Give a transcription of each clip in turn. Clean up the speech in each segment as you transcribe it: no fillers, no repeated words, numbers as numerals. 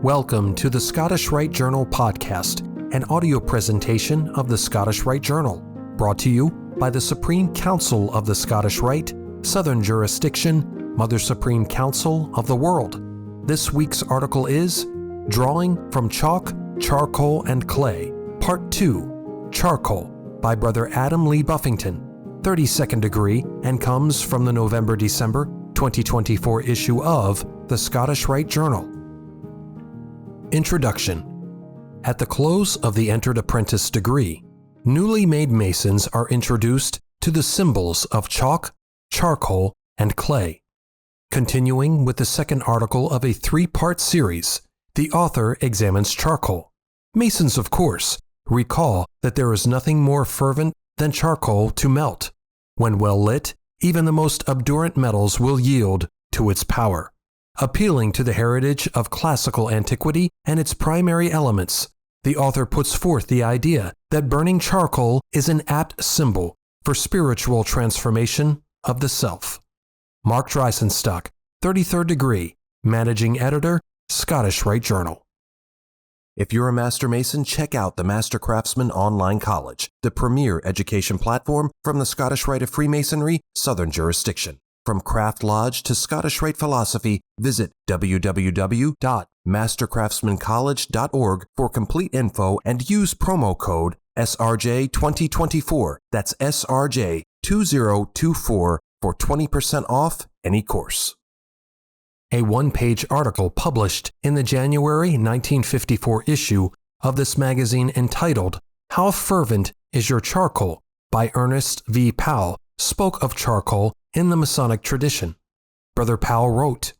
Welcome to the Scottish Rite Journal podcast, an audio presentation of the Scottish Rite Journal, brought to you by the Supreme Council of the Scottish Rite, Southern Jurisdiction, Mother Supreme Council of the World. This week's article is Drawing from Chalk, Charcoal, and Clay, Part 2, Charcoal, by Brother Adam Lee Buffington, 32nd degree, and comes from the November-December 2024 issue of the Scottish Rite Journal. Introduction. At the close of the entered apprentice degree, newly made Masons are introduced to the symbols of chalk, charcoal, and clay. Continuing with the second article of a three-part series, the author examines charcoal. Masons, of course, recall that there is nothing more fervent than charcoal to melt. When well lit, even the most obdurate metals will yield to its power. Appealing to the heritage of classical antiquity and its primary elements, the author puts forth the idea that burning charcoal is an apt symbol for spiritual transformation of the self. Mark Dreisenstock, 33rd degree, Managing Editor, Scottish Rite Journal. If you're a Master Mason, check out the Master Craftsman Online College, the premier education platform from the Scottish Rite of Freemasonry, Southern Jurisdiction. From Craft Lodge to Scottish Rite philosophy, visit www.mastercraftsmancollege.org for complete info and use promo code SRJ2024. That's SRJ2024 for 20% off any course. A one-page article published in the January 1954 issue of this magazine entitled How Fervent is Your Charcoal by Ernest V. Powell spoke of charcoal in the Masonic tradition. Brother Powell wrote,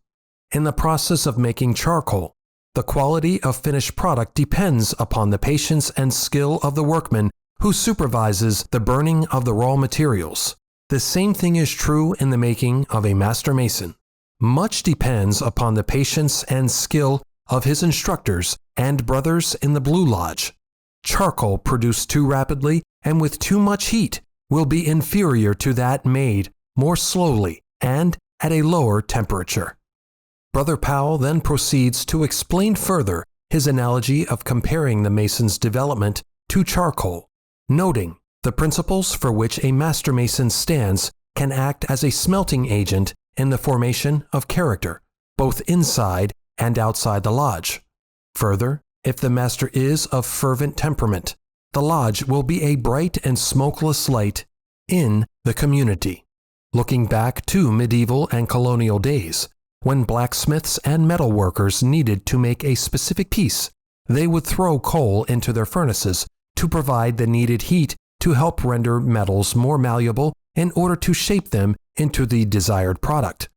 "In the process of making charcoal, the quality of finished product depends upon the patience and skill of the workman who supervises the burning of the raw materials. The same thing is true in the making of a Master Mason. Much depends upon the patience and skill of his instructors and brothers in the Blue Lodge. Charcoal produced too rapidly and with too much heat will be inferior to that made more slowly and at a lower temperature." Brother Powell then proceeds to explain further his analogy of comparing the Mason's development to charcoal, noting the principles for which a Master Mason stands can act as a smelting agent in the formation of character, both inside and outside the lodge. Further, if the master is of fervent temperament, the lodge will be a bright and smokeless light in the community. Looking back to medieval and colonial days, when blacksmiths and metal workers needed to make a specific piece, they would throw coal into their furnaces to provide the needed heat to help render metals more malleable in order to shape them into the desired product.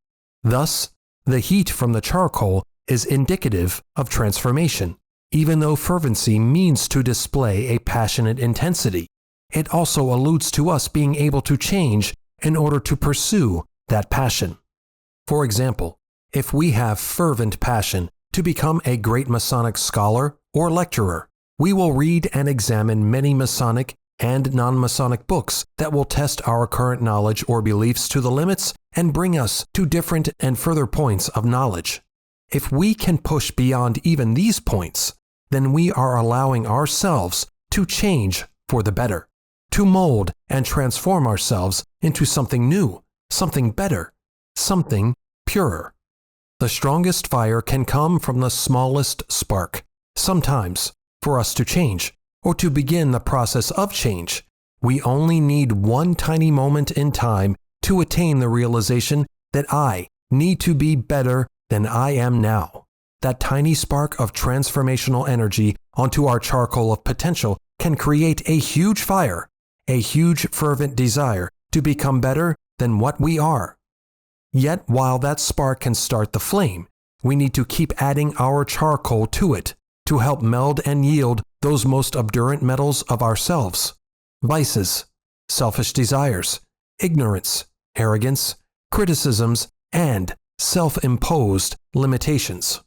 Thus, the heat from the charcoal is indicative of transformation. Even though fervency means to display a passionate intensity, it also alludes to us being able to change in order to pursue that passion. For example, if we have fervent passion to become a great Masonic scholar or lecturer, we will read and examine many Masonic and non-Masonic books that will test our current knowledge or beliefs to the limits and bring us to different and further points of knowledge. If we can push beyond even these points, then we are allowing ourselves to change for the better, to mold and transform ourselves into something new, something better, something purer. The strongest fire can come from the smallest spark. Sometimes, for us to change, or to begin the process of change, we only need one tiny moment in time to attain the realization that I need to be better than I am now. That tiny spark of transformational energy onto our charcoal of potential can create a huge fire, a huge fervent desire to become better than what we are. Yet while that spark can start the flame, we need to keep adding our charcoal to it to help meld and yield those most obdurate metals of ourselves: vices, selfish desires, ignorance, arrogance, criticisms, and self-imposed limitations.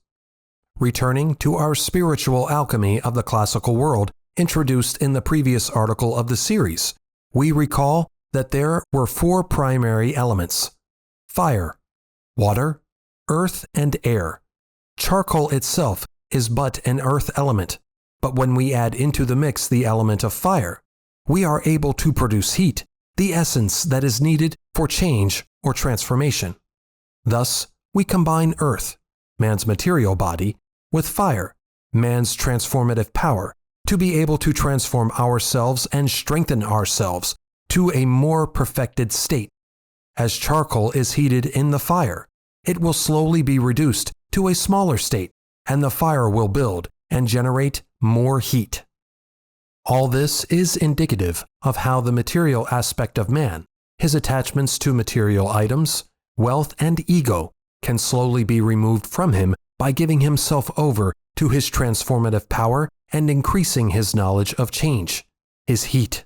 Returning to our spiritual alchemy of the classical world, introduced in the previous article of the series, we recall that there were four primary elements: fire, water, earth, and air. Charcoal itself is but an earth element, but when we add into the mix the element of fire, we are able to produce heat, the essence that is needed for change or transformation. Thus, we combine earth, man's material body, with fire, man's transformative power, to be able to transform ourselves and strengthen ourselves to a more perfected state. As charcoal is heated in the fire, it will slowly be reduced to a smaller state, and the fire will build and generate more heat. All this is indicative of how the material aspect of man, his attachments to material items, wealth, and ego, can slowly be removed from him by giving himself over to his transformative power and increasing his knowledge of change, his heat.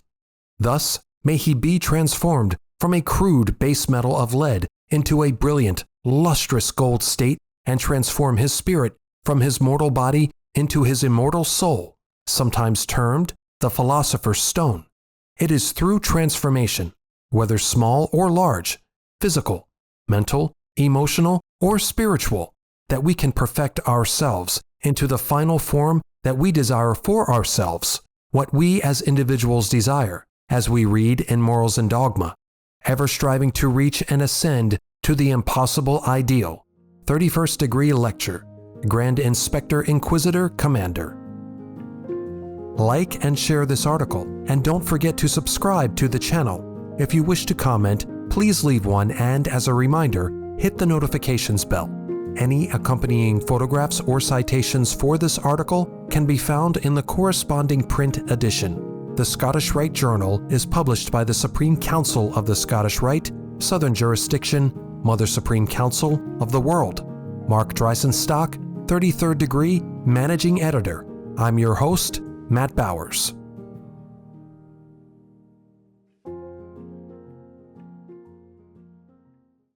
Thus, may he be transformed from a crude base metal of lead into a brilliant, lustrous gold state and transform his spirit from his mortal body into his immortal soul, sometimes termed the philosopher's stone. It is through transformation, whether small or large, physical, mental, emotional, or spiritual, that we can perfect ourselves into the final form that we desire for ourselves, what we as individuals desire, as we read in Morals and Dogma, ever striving to reach and ascend to the impossible ideal. 31st Degree Lecture, Grand Inspector Inquisitor Commander. Like and share this article, and don't forget to subscribe to the channel. If you wish to comment, please leave one, and as a reminder, hit the notifications bell. Any accompanying photographs or citations for this article can be found in the corresponding print edition. The Scottish Rite Journal is published by the Supreme Council of the Scottish Rite, Southern Jurisdiction, Mother Supreme Council of the World. Mark Dreisenstock, 33rd Degree, Managing Editor. I'm your host, Matt Bowers.